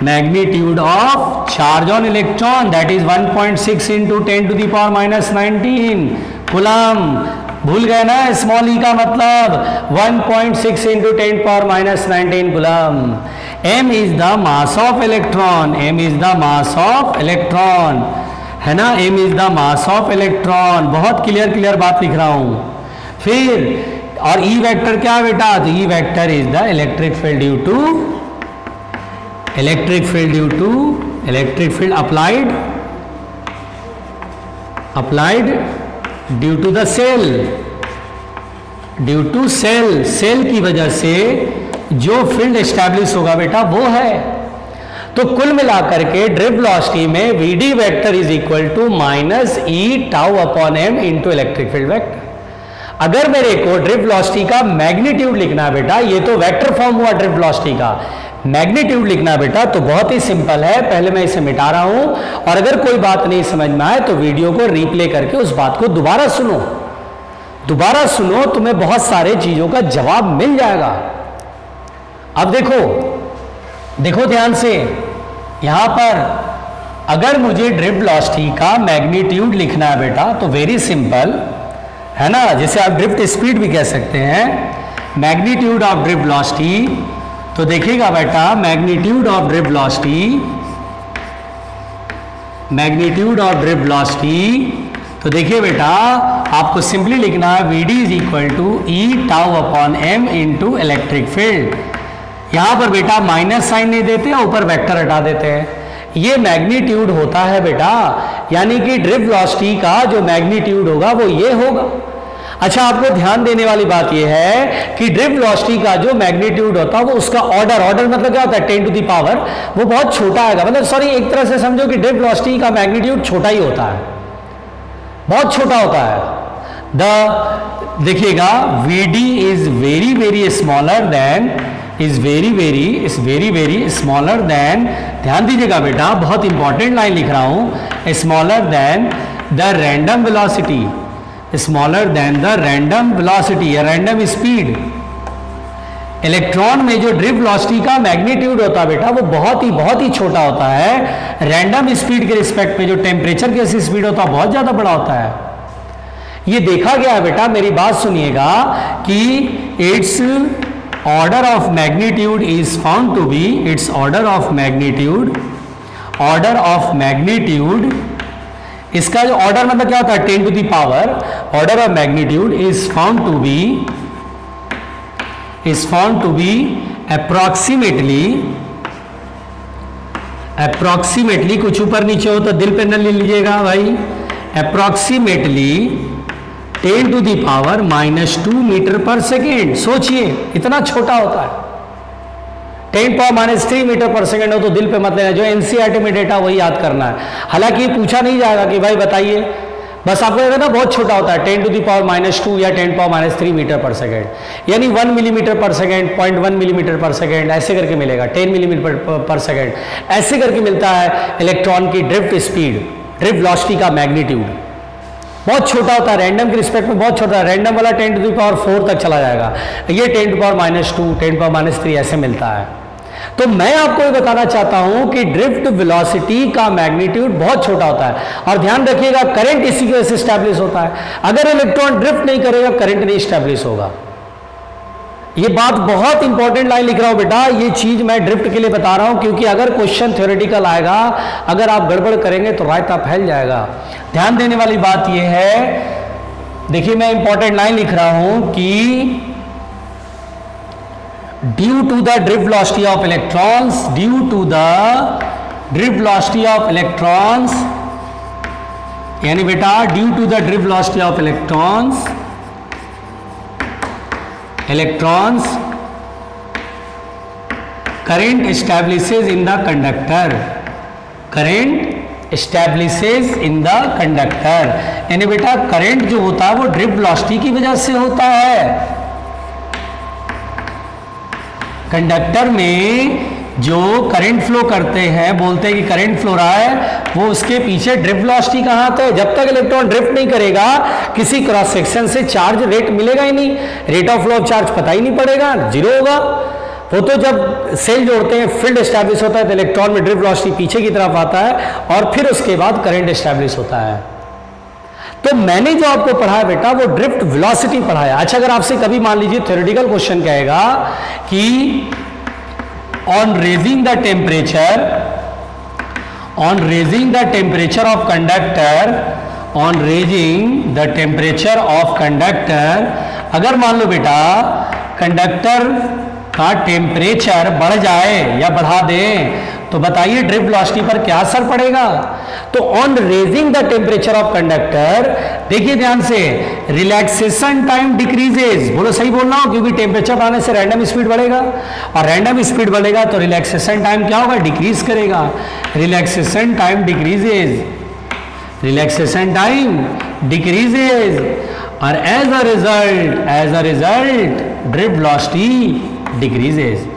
magnitude of charge on electron, that is 1.6 into 10 to the power minus 19 coulomb. भूल गए ना, स्मॉल e का मतलब 1.6 into 10 power minus 19 coulomb. m is the mass of electron, m is the mass of electron, है ना, m is the mass of electron। बहुत clear बात लिख रहा हूं। फिर और ई वेक्टर क्या है बेटा, तो e vector is the electric field due to electric field applied due to the cell, due to cell की वजह से जो फील्ड एस्टैब्लिश होगा बेटा वो है। तो कुल मिलाकर के ड्रिफ्ट वेलोसिटी में v d vector is equal to minus e tau upon m into electric field vector. अगर मेरे को ड्रिफ्ट वेलोसिटी का मैग्नीट्यूड लिखना है बेटा, ये तो वेक्टर फॉर्म हुआ ड्रिफ्ट वेलोसिटी का, मैग्नीट्यूड लिखना है बेटा तो बहुत ही सिंपल है। पहले मैं इसे मिटा रहा हूं, और अगर कोई बात नहीं समझ में आए तो वीडियो को रीप्ले करके उस बात को दोबारा सुनो, तुम्हें बहुत सारे चीजों का जवाब मिल जाएगा। अब देखो ध्यान से, यहां पर अगर मुझे ड्रिफ्ट वेलोसिटी का मैग्नीट्यूड लिखना है बेटा तो वेरी सिंपल है ना, जिसे आप ड्रिफ्ट स्पीड भी कह सकते हैं, मैग्नीट्यूड ऑफ ड्रिफ्ट वेलोसिटी। तो देखिएगा बेटा, मैग्नीट्यूड ऑफ ड्रिफ्ट वेलोसिटी, तो देखिए बेटा आपको सिंपली लिखना है v d is equal to e tau upon m into electric field. यहां पर बेटा माइनस साइन नहीं देते, ऊपर वेक्टर हटा देते हैं। ये मैग्नीट्यूड होता है बेटा, यानी कि ड्रिफ्ट वेलोसिटी का जो मैग्नीट्यूड होगा वो ये होगा। अच्छा, आपको ध्यान देने वाली बात यह है कि ड्रिफ्ट वेलोसिटी का जो मैग्नीट्यूड होता है वो उसका ऑर्डर मतलब क्या होता है, 10 टू द पावर, वो बहुत छोटा आएगा। मतलब सॉरी, एक तरह से समझो कि ड्रिफ्ट वेलोसिटी का मैग्नीट्यूड छोटा ही होता है, बहुत छोटा होता है। देखिएगा v d is very smaller than, is very smaller than, ध्यान दीजिएगा बेटा, बहुत इंपॉर्टेंट लाइन लिख रहा हूं, smaller than the random velocity. Smaller than the random velocity या रैंडम स्पीड। इलेक्ट्रॉन में जो ड्रिफ्ट वेलोसिटी का मैग्नीट्यूड होता है बेटा वो बहुत ही छोटा होता है। रैंडम स्पीड के रिस्पेक्ट में जो टेम्परेचर के स्पीड होता है बहुत ज्यादा बड़ा होता है। ये देखा गया है बेटा, मेरी बात सुनिएगा, कि it's order of magnitude is found to be, it's order of magnitude, इसका जो ऑर्डर मतलब क्या होता है 10 to the power, order of magnitude is found to be approximately कुछ ऊपर नीचे हो तो दिल पे न ले लीजिएगा भाई, approximately 10 to the power -2 metre per second. सोचिए इतना छोटा होता है, 10 पावर -3 मीटर पर सेकेंड हो तो दिल पे मत लेना, जो एनसीईआरटी में डेटा वही याद करना है। हालांकि पूछा नहीं जाएगा कि भाई बताइए, बस आपको कहना बहुत छोटा होता है 10 टू दी पावर -2 या 10 पावर -3 मीटर पर सेकेंड, यानी 1 मिलीमीटर पर सेकेंड, 0.1 मिलीमीटर पर सेकेंड ऐसे करके मिलेगा, 10 मिलीमीटर पर सेकेंड ऐसे करके मिलता है इलेक्ट्रॉन की ड्रिफ्ट स्पीड, ड्रिफ्ट वेलोसिटी का मैग्नीट्यूड। बहुत छोटा होता है, रैंडम के रिस्पेक्ट में बहुत छोटा है, रैंडम वाला 10 टू दी पावर 4 तक चला जाएगा, ये 10 टू पावर -2, 10 पावर -3 ऐसे मिलता है। तो मैं आपको ये बताना चाहता हूं कि ड्रिफ्ट वेलोसिटी का मैग्नीट्यूड बहुत छोटा होता है। और ध्यान रखिएगा करंट इसी की वजह से स्टैब्लिश होता है, अगर इलेक्ट्रॉन ड्रिफ्ट नहीं करेगा करंट नहीं स्टैब्लिश होगा। ये बात बहुत इंपॉर्टेंट लाइन लिख रहा हूं बेटा, ये चीज मैं ड्रिफ्ट के लिए बता रहा हूं क्योंकि अगर क्वेश्चन थ्योरेटिकल आएगा, अगर आप गड़बड़ करेंगे तो रायता फैल जाएगा। ध्यान देने वाली बात यह है, देखिए मैं इंपॉर्टेंट लाइन लिख रहा हूं कि due to the drift velocity of electrons, due to the drift velocity of electrons, यानी बेटा due to the drift velocity of electrons current establishes in the conductor, current establishes in the conductor, यानी बेटा current जो होता है वो drift velocity की वजह से होता है। कंडक्टर में जो करंट फ्लो करते हैं, बोलते हैं कि करंट फ्लो रहा है, वो उसके पीछे ड्रिफ्ट वेलोसिटी का हाथ है। जब तक इलेक्ट्रॉन ड्रिफ्ट नहीं करेगा किसी क्रॉस सेक्शन से चार्ज रेट मिलेगा ही नहीं, rate of flow of charge पता ही नहीं पड़ेगा, जीरो होगा। वो तो जब सेल जोड़ते हैं फील्ड एस्टैब्लिश होता है तो इलेक्ट्रॉन में ड्रिफ्ट वेलोसिटी पीछे की तरफ आता है और फिर उसके बाद करंट एस्टैब्लिश होता है। तो मैंने जो आपको पढ़ाया बेटा वो ड्रिफ्ट वेलोसिटी पढ़ाया। अच्छा, अगर आपसे कभी मान लीजिए थ्योरेटिकल क्वेश्चन कहेगा कि on raising the temperature of conductor, अगर मान लो बेटा कंडक्टर का टेम्परेचर बढ़ जाए या बढ़ा दें तो बताइए ड्रिफ्ट वेलोसिटी पर क्या असर पड़ेगा। तो on raising the temperature of conductor, देखिए ध्यान से, रिलैक्सेशन टाइम डिक्रीजेज, बोलो सही बोल रहा हूं, क्योंकि टेम्परेचर बढ़ाने से रैंडम स्पीड बढ़ेगा और रैंडम स्पीड बढ़ेगा तो रिलैक्सेशन टाइम क्या होगा, डिक्रीज करेगा। Relaxation time decreases, relaxation time decreases और as a result drift velocity decreases,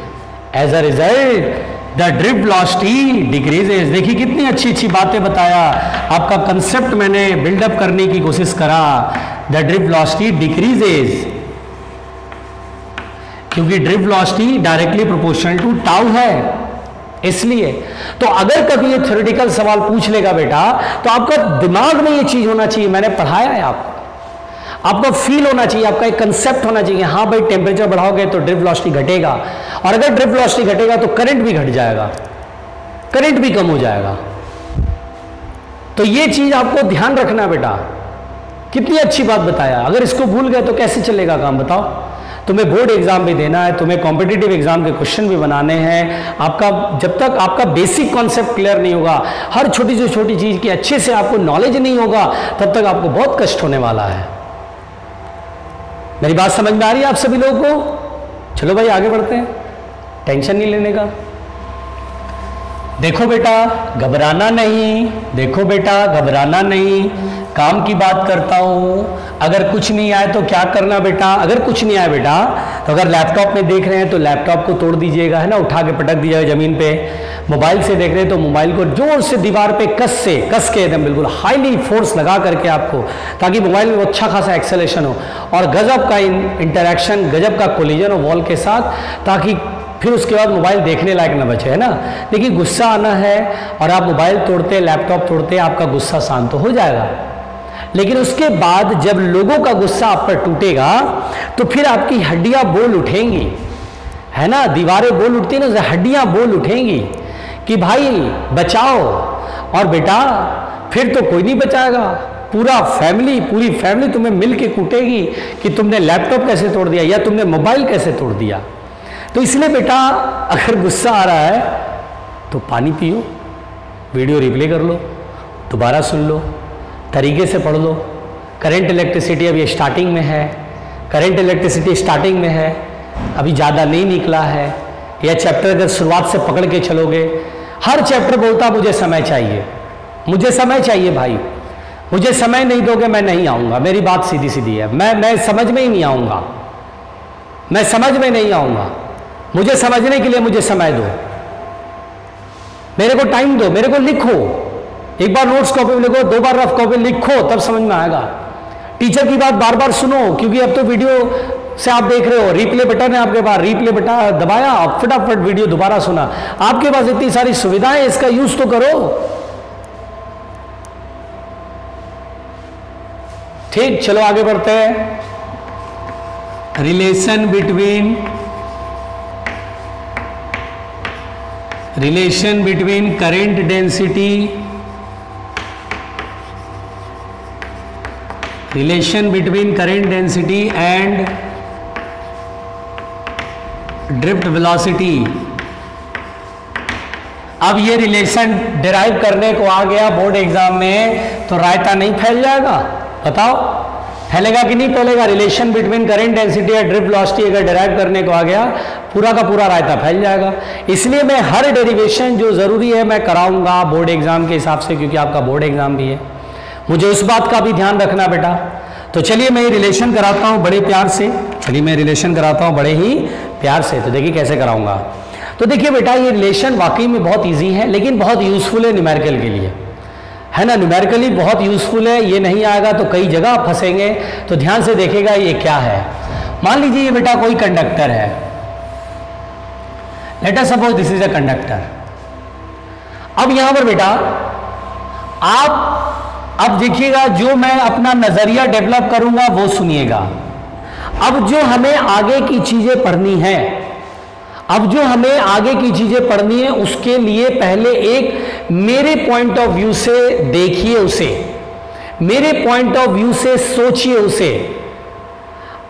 as a result the drift velocity decreases. देखिए कितनी अच्छी अच्छी बातें बताया, आपका कंसेप्ट मैंने बिल्डअप करने की कोशिश करा। द ड्रिफ्ट वेलोसिटी डिक्रीजेज, क्योंकि drift velocity directly proportional to tau है, इसलिए। तो अगर कभी ये थ्योरेटिकल सवाल पूछ लेगा बेटा तो आपका दिमाग में ये चीज होना चाहिए, मैंने पढ़ाया है आपको फील होना चाहिए, आपका एक कंसेप्ट होना चाहिए, हाँ भाई टेम्परेचर बढ़ाओगे तो ड्रिफ्ट वेलोसिटी घटेगा, और अगर ड्रिफ्ट वेलोसिटी घटेगा तो करंट भी घट जाएगा, करंट भी कम हो जाएगा। तो ये चीज आपको ध्यान रखना बेटा, कितनी अच्छी बात बताया। अगर इसको भूल गए तो कैसे चलेगा काम, बताओ। तुम्हें बोर्ड एग्जाम भी देना है, तुम्हें कॉम्पिटिटिव एग्जाम के क्वेश्चन भी बनाने हैं। आपका जब तक आपका बेसिक कॉन्सेप्ट क्लियर नहीं होगा, हर छोटी से छोटी चीज की अच्छे से आपको नॉलेज नहीं होगा, तब तक आपको बहुत कष्ट होने वाला है। मेरी बात समझ में आ रही है आप सभी लोगों को? चलो भाई आगे बढ़ते हैं, टेंशन नहीं लेने का। देखो बेटा घबराना नहीं, देखो बेटा घबराना नहीं, काम की बात करता हूँ। अगर कुछ नहीं आए तो क्या करना बेटा, अगर कुछ नहीं आए बेटा तो अगर लैपटॉप में देख रहे हैं तो लैपटॉप को तोड़ दीजिएगा, है ना, उठा के पटक दीजिएगा ज़मीन पे। मोबाइल से देख रहे हैं तो मोबाइल को जोर से दीवार पे कस के एकदम बिल्कुल हाईली फोर्स लगा करके आपको, ताकि मोबाइल में अच्छा खासा एक्सेलेरेशन हो और गजब का इंटरेक्शन, गजब का कोलिजन हो वॉल के साथ, ताकि फिर उसके बाद मोबाइल देखने लायक ना बचे, है ना। देखिए गुस्सा आना है और आप मोबाइल तोड़ते, लैपटॉप तोड़ते, आपका गुस्सा शांत तो हो जाएगा, लेकिन उसके बाद जब लोगों का गुस्सा आप पर टूटेगा तो फिर आपकी हड्डियां बोल उठेंगी, है ना, दीवारें बोल उठती है ना, हड्डियां बोल उठेंगी कि भाई बचाओ। और बेटा फिर तो कोई नहीं बचाएगा, पूरी फैमिली तुम्हें मिल के कूटेगी कि तुमने लैपटॉप कैसे तोड़ दिया या तुमने मोबाइल कैसे तोड़ दिया। तो इसलिए बेटा अगर गुस्सा आ रहा है तो पानी पियो, वीडियो रिप्ले कर लो, दोबारा सुन लो, तरीके से पढ़ लो। करंट इलेक्ट्रिसिटी अभी स्टार्टिंग में है, करंट इलेक्ट्रिसिटी स्टार्टिंग में है, अभी ज़्यादा नहीं निकला है। यह चैप्टर अगर शुरुआत से पकड़ के चलोगे, हर चैप्टर बोलता मुझे समय चाहिए, मुझे समय चाहिए भाई, मुझे समय नहीं दोगे मैं नहीं आऊँगा। मेरी बात सीधी सीधी है, मैं समझ में ही नहीं आऊँगा, मैं समझ में नहीं आऊँगा। मुझे समझने के लिए मुझे समय दो, मेरे को टाइम दो, मेरे को लिखो, एक बार नोट्स कॉपी में लिखो, 2 बार रफ कॉपी लिखो, तब समझ में आएगा। टीचर की बात बार बार सुनो, क्योंकि अब तो वीडियो से आप देख रहे हो, रिप्ले बटन है आपके पास, रिप्ले बटन दबाया, फटाफट वीडियो दोबारा सुना। आपके पास इतनी सारी सुविधाएं, इसका यूज तो करो। ठीक, चलो आगे बढ़ते हैं। Relation between current density, and drift velocity. अब ये रिलेशन डिराइव करने को आ गया बोर्ड एग्जाम में तो रायता नहीं फैल जाएगा? बताओ फैलेगा कि नहीं फैलेगा? रिलेशन बिटवीन करंट डेंसिटी और ड्रिफ्ट वेलोसिटी अगर डिराइव करने को आ गया, पूरा का पूरा रायता फैल जाएगा। इसलिए मैं हर डेरिवेशन जो जरूरी है मैं कराऊंगा बोर्ड एग्जाम के हिसाब से, क्योंकि आपका बोर्ड एग्जाम भी है। मुझे उस बात का भी ध्यान रखना बेटा। तो चलिए मैं रिलेशन कराता हूं बड़े प्यार से, बड़े ही प्यार से। तो देखिए कैसे कराऊंगा। तो देखिए बेटा ये रिलेशन वाकई में बहुत ईजी है, लेकिन बहुत यूजफुल है न्यूमेरिकल के लिए, है ना। न्यूमेरिकली बहुत यूजफुल है, ये नहीं आएगा तो कई जगह आप फंसेंगे। तो ध्यान से देखिएगा ये क्या है। मान लीजिए ये बेटा कोई कंडक्टर है, late us suppose this is a conductor. अब यहां पर बेटा आप अब देखिएगा, जो मैं अपना नजरिया डेवलप करूंगा वो सुनिएगा। अब जो हमें आगे की चीजें पढ़नी है, उसके लिए पहले एक मेरे पॉइंट ऑफ व्यू से देखिए उसे, मेरे पॉइंट ऑफ व्यू से सोचिए उसे।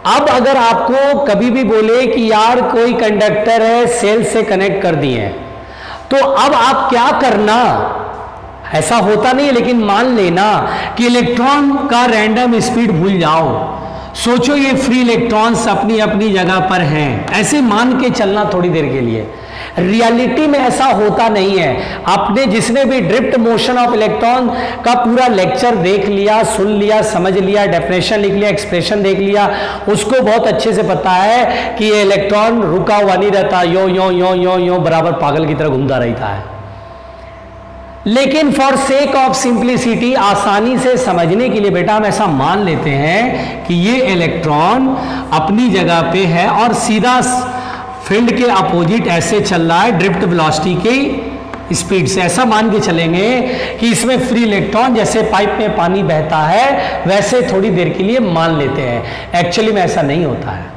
अब अगर आपको कभी भी बोले कि यार कोई कंडक्टर है, सेल से कनेक्ट कर दिए, तो अब आप क्या करना, ऐसा होता नहीं है लेकिन मान लेना कि इलेक्ट्रॉन का रैंडम स्पीड भूल जाओ, सोचो ये फ्री इलेक्ट्रॉन्स अपनी अपनी जगह पर हैं, ऐसे मान के चलना थोड़ी देर के लिए। रियलिटी में ऐसा होता नहीं है। आपने जिसने भी ड्रिफ्ट मोशन ऑफ इलेक्ट्रॉन का पूरा लेक्चर देख लिया, सुन लिया, समझ लिया, डेफिनेशन लिख लिया, एक्सप्रेशन देख लिया, उसको बहुत अच्छे से पता है कि ये इलेक्ट्रॉन रुका हुआ नहीं रहता, यो यो यो यो यो बराबर पागल की तरह घूमता रहता है। लेकिन फॉर सेक ऑफ सिंप्लिसिटी, आसानी से समझने के लिए बेटा हम ऐसा मान लेते हैं कि ये इलेक्ट्रॉन अपनी जगह पे है और सीधा फील्ड के अपोजिट ऐसे चल रहा है ड्रिफ्ट वेलोसिटी की स्पीड से। ऐसा मान के चलेंगे कि इसमें फ्री इलेक्ट्रॉन जैसे पाइप में पानी बहता है वैसे थोड़ी देर के लिए मान लेते हैं। एक्चुअली में ऐसा नहीं होता है।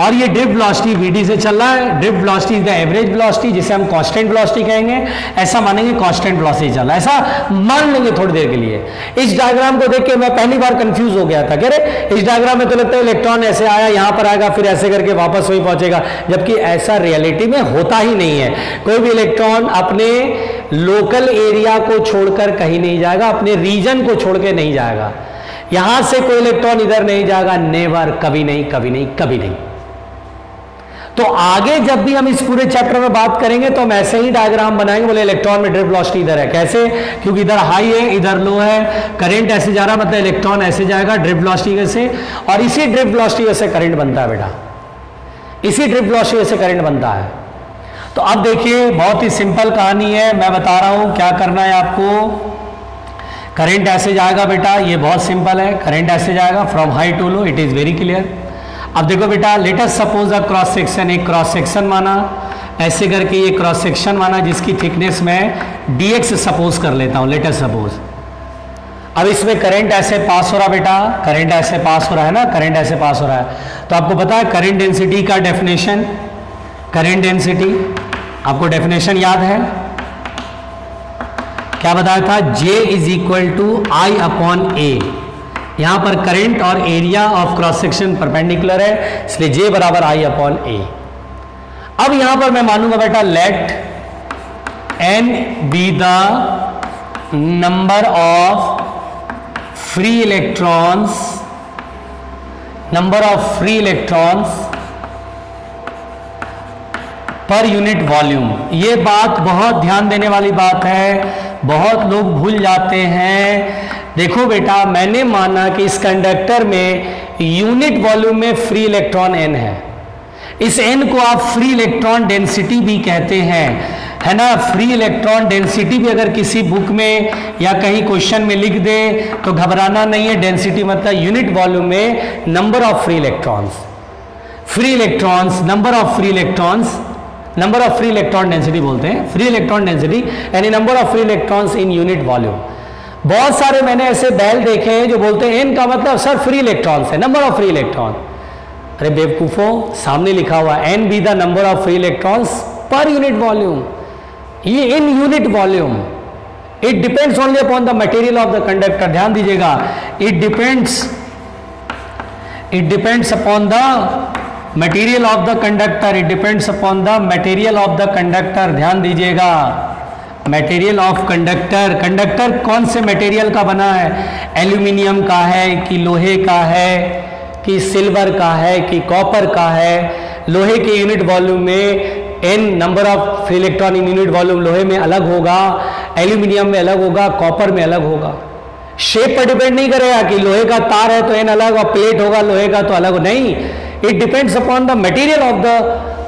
और ये ड्रिफ्ट वेलोसिटी vd से चल रहा है। Drift velocity is the average velocity, जिसे हम कांस्टेंट वेलोसिटी कहेंगे। ऐसा मानेंगे कांस्टेंट वेलोसिटी चल रहा है, ऐसा मान लेंगे थोड़ी देर के लिए। इस डायग्राम को देख के मैं पहली बार कंफ्यूज हो गया था, कह रहे इस डायग्राम में तो लगता है इलेक्ट्रॉन ऐसे आया, यहां पर आएगा, फिर ऐसे करके वापस वही पहुंचेगा, जबकि ऐसा रियलिटी में होता ही नहीं है। कोई भी इलेक्ट्रॉन अपने लोकल एरिया को छोड़कर कहीं नहीं जाएगा, अपने रीजन को छोड़ के नहीं जाएगा। यहां से कोई इलेक्ट्रॉन इधर नहीं जाएगा, नेवर, कभी नहीं, कभी नहीं, कभी नहीं। तो आगे जब भी हम इस पूरे चैप्टर में बात करेंगे तो हम ऐसे ही डायग्राम बनाएंगे, बोले इलेक्ट्रॉन में ड्रिफ्ट वेलोसिटी इधर है, कैसे, क्योंकि इधर हाई है इधर लो है, करंट ऐसे जा रहा मतलब इलेक्ट्रॉन ऐसे जाएगा ड्रिफ्ट वेलोसिटी से, और इसी ड्रिफ्ट वेलोसिटी से करंट बनता है बेटा, इसी ड्रिफ्ट वेलोसिटी से करंट बनता है। तो अब देखिए बहुत ही सिंपल कहानी है, मैं बता रहा हूं क्या करना है आपको। करंट ऐसे जाएगा बेटा, ये बहुत सिंपल है, करंट ऐसे जाएगा from high to low, it is very clear. अब देखो बेटा, let us suppose a cross section, एक क्रॉस सेक्शन माना, ऐसे करके ये क्रॉस सेक्शन माना जिसकी थिकनेस मैं dx सपोज कर लेता हूं, लेट अस सपोज। अब इसमें करंट ऐसे पास हो रहा बेटा, करंट ऐसे पास हो रहा है ना, करंट ऐसे पास हो रहा है। तो आपको पता है करंट डेंसिटी का डेफिनेशन, करंट डेंसिटी आपको डेफिनेशन याद है, क्या बताया था, J is equal to I upon A। यहां पर करंट और area of cross section perpendicular है, इसलिए J बराबर I अपॉन A। अब यहां पर मैं मानूंगा बेटा let N be the number of free electrons, number of free electrons per unit volume. ये बात बहुत ध्यान देने वाली बात है, बहुत लोग भूल जाते हैं। देखो बेटा, मैंने माना कि इस कंडक्टर में यूनिट वॉल्यूम में फ्री इलेक्ट्रॉन n है, इस n को आप फ्री इलेक्ट्रॉन डेंसिटी भी कहते हैं, है ना। फ्री इलेक्ट्रॉन डेंसिटी भी अगर किसी बुक में या कहीं क्वेश्चन में लिख दे तो घबराना नहीं है, डेंसिटी मतलब यूनिट वॉल्यूम में number of free electrons, free electrons, number of free electrons, number of free electron density बोलते हैं, फ्री इलेक्ट्रॉन डेंसिटी यानी number of free electrons in unit volume. बहुत सारे मैंने ऐसे बैल देखे हैं जो बोलते हैं एन का मतलब सर फ्री इलेक्ट्रॉन्स है, नंबर ऑफ फ्री इलेक्ट्रॉन। अरे बेवकूफों, सामने लिखा हुआ n be the number of free electrons per unit volume, ये in unit volume, it depends only upon the material of the conductor. ध्यान दीजिएगा, it depends upon the material of the conductor, it depends upon the material of the conductor. ध्यान दीजिएगा, material of conductor, conductor कौन से material का बना है, aluminium का है कि लोहे का है कि सिल्वर का है कि कॉपर का है। लोहे के यूनिट वॉल्यूम में n number of free electron in unit volume लोहे में अलग होगा, एल्यूमिनियम में अलग होगा, कॉपर में अलग होगा। शेप पर डिपेंड नहीं करेगा कि लोहे का तार है तो n अलग और प्लेट होगा लोहे का तो अलग, नहीं, it depends upon the material of the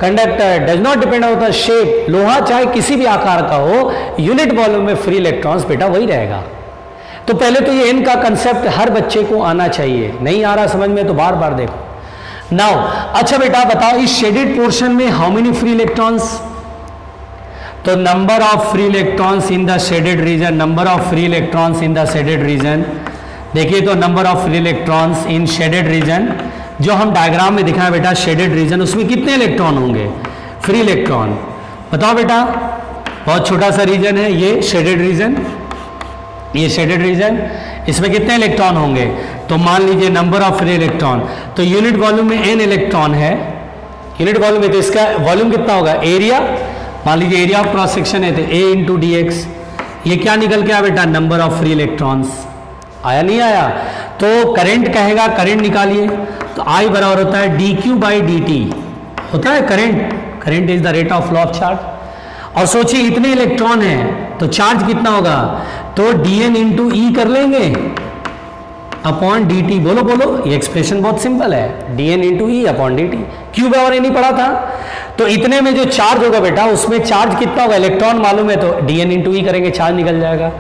conductor, does not depend on the shape. लोहा चाहे किसी भी आकार का हो, यूनिट वॉल्यूम में फ्री इलेक्ट्रॉन्स बेटा वही रहेगा। तो पहले तो ये n का कंसेप्ट हर बच्चे को आना चाहिए, नहीं आ रहा समझ में तो बार बार देखो। नाउ अच्छा बेटा बताओ, इस शेडेड पोर्शन में हाउ मेनी फ्री इलेक्ट्रॉन्स, तो number of free electrons in the shaded region, number of free electrons in the shaded region. देखिए तो number of free electrons in shaded region, जो हम डायग्राम में दिखाएं बेटा शेडेड रीजन, उसमें कितने इलेक्ट्रॉन होंगे, फ्री इलेक्ट्रॉन, बताओ बेटा। बहुत छोटा सा रीजन है ये शेडेड रीजन, ये शेडेड रीजन, इसमें कितने इलेक्ट्रॉन होंगे, तो मान लीजिए नंबर ऑफ फ्री इलेक्ट्रॉन, तो यूनिट वॉल्यूम में n इलेक्ट्रॉन है, यूनिट वॉल्यूम में, तो इसका वॉल्यूम कितना होगा, एरिया, मान लीजिए एरिया ऑफ क्रॉस सेक्शन है तो a इंटू डी एक्स। ये क्या निकल के आया बेटा, नंबर ऑफ फ्री इलेक्ट्रॉन्स, आया नहीं आया। तो करंट कहेगा, करंट निकालिए, तो I बराबर होता है D Q by D T, होता है current, current is the rate of flow of charge. और सोचिए इतने इलेक्ट्रॉन हैं तो चार्ज कितना होगा, तो dn इंटू ई कर लेंगे अपॉन डी टी। बोलो बोलो, ये एक्सप्रेशन बहुत सिंपल है, dn इंटू ई अपॉन डी टी। क्यू बराबर नहीं पढ़ा था, तो इतने में जो चार्ज होगा बेटा उसमें चार्ज कितना होगा, इलेक्ट्रॉन मालूम है तो dn इंटू ई करेंगे, चार्ज निकल जाएगा।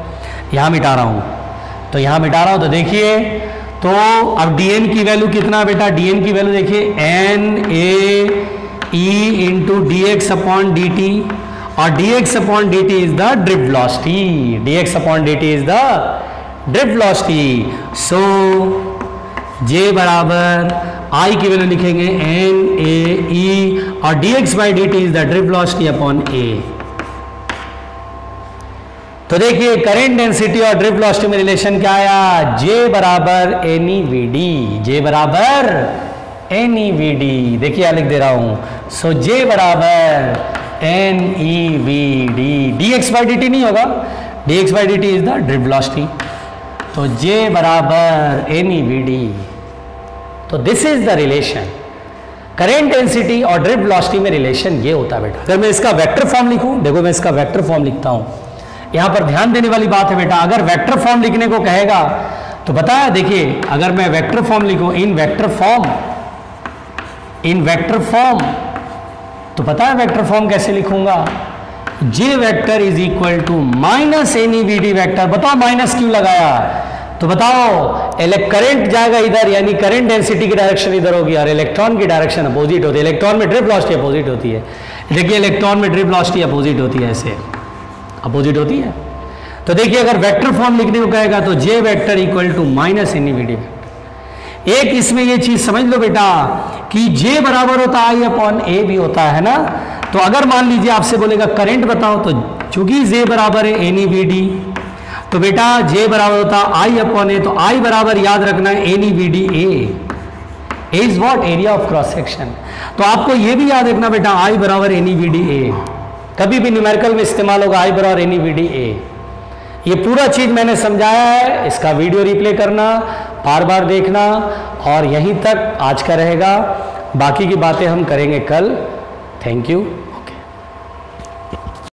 यहां मिटा रहा हूं, तो यहां मिटा रहा हूं, तो देखिए तो अब dn की वैल्यू कितना बेटा, dn की वैल्यू देखिए n a e into D x upon D T, और dx upon D T is the drift velocity, dx upon D T is the drift velocity. So j बराबर I की value लिखेंगे n a e और dx by D T is the drift velocity upon a। तो देखिए current density और drift velocity में relation क्या आया, J बराबर NeVd, J बराबर NeVd। देखिए यहां लिख दे रहा हूं, सो J बराबर NeVd, dx by D T नहीं होगा, dx by D T is the drift velocity, तो J बराबर NeVd। तो this is the relation. Current density और ड्रिफ्ट वेलोसिटी में रिलेशन ये होता है बेटा। अगर मैं इसका वेक्टर फॉर्म लिखूं, देखो मैं इसका वेक्टर फॉर्म लिखता हूं, यहां पर ध्यान देने वाली बात है बेटा, अगर वेक्टर फॉर्म लिखने को कहेगा तो बताया, देखिए अगर मैं वेक्टर फॉर्म लिखूं, इन वेक्टर फॉर्म, तो पता है वेक्टर फॉर्म कैसे लिखूंगा, J vector is equal to minus n e we d vector. बताओ माइनस क्यों लगाया, तो बताओ करंट जाएगा इधर, यानी करंट डेंसिटी की डायरेक्शन इधर होगी और इलेक्ट्रॉन की डायरेक्शन अपोजिट होती है। इलेक्ट्रॉन में ड्रिफ्ट वेलोसिटी अपोजिट होती है। देखिए इलेक्ट्रॉन में ड्रिफ्ट वेलोसिटी अपोजिट होती है, ऐसे अपोजिट होती है। तो देखिए अगर वेक्टर फॉर्म लिखने को कहेगा तो J vector equal to minus n e we d vector. एक इसमें ये चीज समझ लो बेटा कि जे बराबर होता है आई अपॉन ए भी होता है ना। तो अगर मान लीजिए आपसे बोलेगा करंट बताओ, तो चूंकि जे बराबर है एनी वी डी, तो बेटा जे बराबर होता है आई अपॉन ए, तो आई बराबर याद रखना है N we D A is what, area of cross section. तो आपको ये भी याद रखना बेटा आई बराबर एनी वी डी ए, कभी भी न्यूमेरिकल में इस्तेमाल होगा आई बराबर एनी वी डी ए। ये पूरा चीज मैंने समझाया है, इसका वीडियो रिप्ले करना, बार बार देखना, और यहीं तक आज का रहेगा, बाकी की बातें हम करेंगे कल। Thank you.